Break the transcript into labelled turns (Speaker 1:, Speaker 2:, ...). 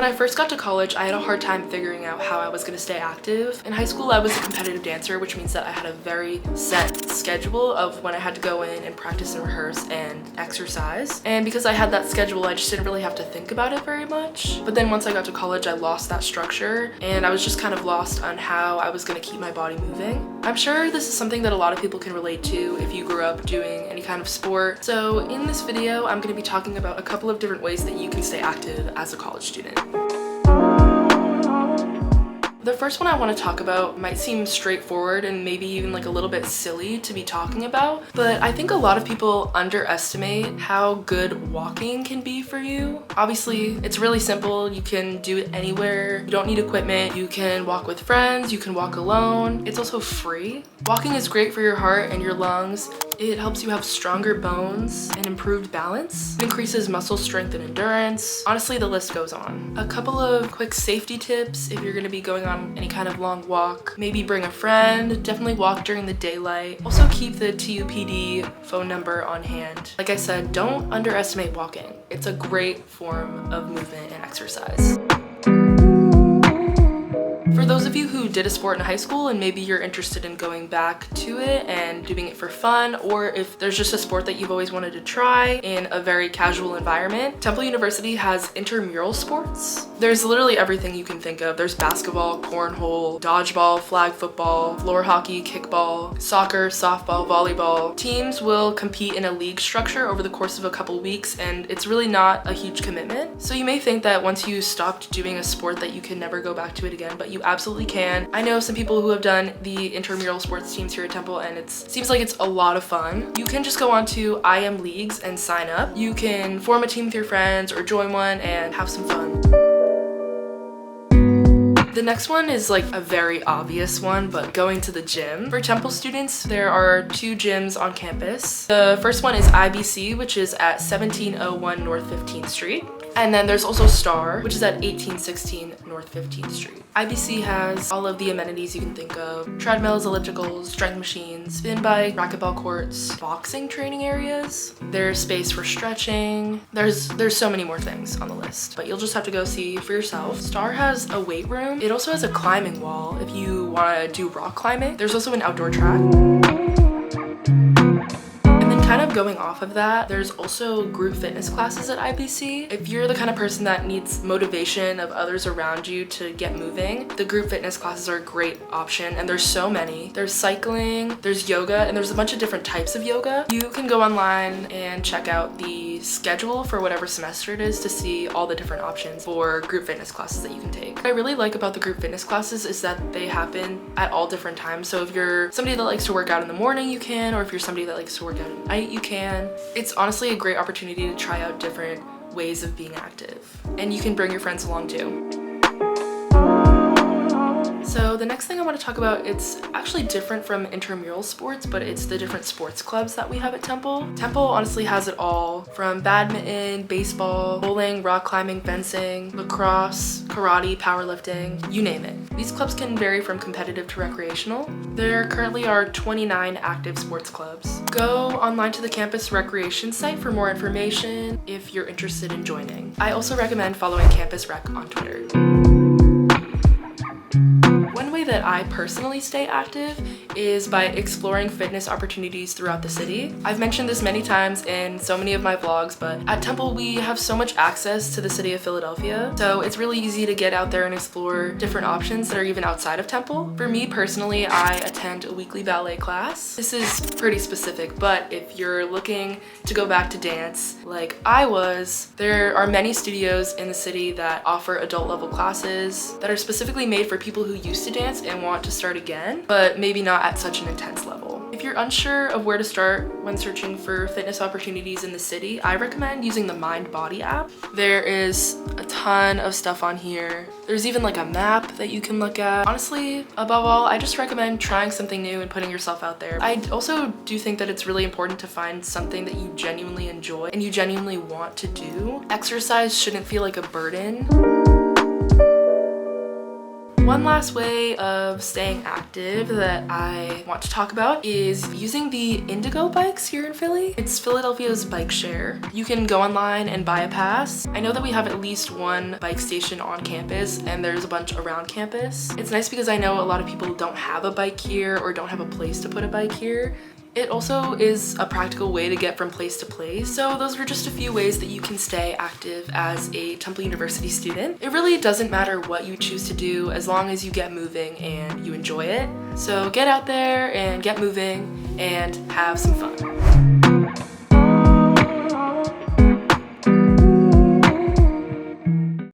Speaker 1: When I first got to college, I had a hard time figuring out how I was going to stay active. In high school, I was a competitive dancer, which means that I had a very set schedule of when I had to go in and practice and rehearse and exercise. And because I had that schedule, I just didn't really have to think about it very much. But then once I got to college, I lost that structure and I was just kind of lost on how I was going to keep my body moving. I'm sure this is something that a lot of people can relate to if you grew up doing any kind of sport. So in this video, I'm going to be talking about a couple of different ways that you can stay active as a college student. The first one I want to talk about might seem straightforward and maybe even like a little bit silly to be talking about, but I think a lot of people underestimate how good walking can be for you. Obviously, it's really simple. You can do it anywhere. You don't need equipment. You can walk with friends. You can walk alone. It's also free. Walking is great for your heart and your lungs. It helps you have stronger bones and improved balance. It increases muscle strength and endurance. Honestly, the list goes on. A couple of quick safety tips if you're going to be going on any kind of long walk. Maybe bring a friend. Definitely walk during the daylight. Also keep the TUPD phone number on hand. Like I said, don't underestimate walking. It's a great form of movement and exercise. For those of you who did a sport in high school and maybe you're interested in going back to it and doing it for fun, or if there's just a sport that you've always wanted to try in a very casual environment, Temple University has intramural sports. There's literally everything you can think of. There's basketball, cornhole, dodgeball, flag football, floor hockey, kickball, soccer, softball, volleyball. Teams will compete in a league structure over the course of a couple weeks, and it's really not a huge commitment. So you may think that once you stopped doing a sport that you can never go back to it again, but you absolutely can. I know some people who have done the intramural sports teams here at Temple and it seems like it's a lot of fun. You can just go on to IM Leagues and sign up. You can form a team with your friends or join one and have some fun. The next one is like a very obvious one, but going to the gym. For Temple students, there are 2 gyms on campus. The first one is IBC, which is at 1701 North 15th Street. And then there's also STAR, which is at 1816 North 15th Street. IBC has all of the amenities you can think of: treadmills, ellipticals, strength machines, spin bike, racquetball courts, boxing training areas. There's space for stretching. There's so many more things on the list, but you'll just have to go see for yourself. STAR has a weight room. It also has a climbing wall if you want to do rock climbing. There's also an outdoor track. Kind of going off of that, there's also group fitness classes at IBC. If you're the kind of person that needs motivation of others around you to get moving, the group fitness classes are a great option, and there's so many. There's cycling, there's yoga, and there's a bunch of different types of yoga. You can go online and check out the schedule for whatever semester it is to see all the different options for group fitness classes that you can take. What I really like about the group fitness classes is that they happen at all different times. So if you're somebody that likes to work out in the morning, you can, or if you're somebody that likes to work out at night, you can. It's honestly a great opportunity to try out different ways of being active, and you can bring your friends along too. So the next thing I want to talk about, it's actually different from intramural sports, but it's the different sports clubs that we have at Temple. Temple honestly has it all, from badminton, baseball, bowling, rock climbing, fencing, lacrosse, karate, powerlifting, you name it. These clubs can vary from competitive to recreational. There currently are 29 active sports clubs. Go online to the campus recreation site for more information if you're interested in joining. I also recommend following Campus Rec on Twitter. One way that I personally stay active is by exploring fitness opportunities throughout the city. I've mentioned this many times in so many of my vlogs, but at Temple we have so much access to the city of Philadelphia, so it's really easy to get out there and explore different options that are even outside of Temple. For me personally, I attend a weekly ballet class. This is pretty specific, but if you're looking to go back to dance like I was, there are many studios in the city that offer adult level classes that are specifically made for people who used to dance and want to start again, but maybe not at such an intense level. If you're unsure of where to start when searching for fitness opportunities in the city, I recommend using the Mind Body app. There is a ton of stuff on here. There's even like a map that you can look at. Honestly, above all, I just recommend trying something new and putting yourself out there. I also do think that it's really important to find something that you genuinely enjoy and you genuinely want to do. Exercise shouldn't feel like a burden. One last way of staying active that I want to talk about is using the Indigo bikes here in Philly. It's Philadelphia's bike share. You can go online and buy a pass. I know that we have at least one bike station on campus and there's a bunch around campus. It's nice because I know a lot of people don't have a bike here or don't have a place to put a bike here. It also is a practical way to get from place to place. So those were just a few ways that you can stay active as a Temple University student. It really doesn't matter what you choose to do as long as you get moving and you enjoy it. So get out there and get moving and have some fun.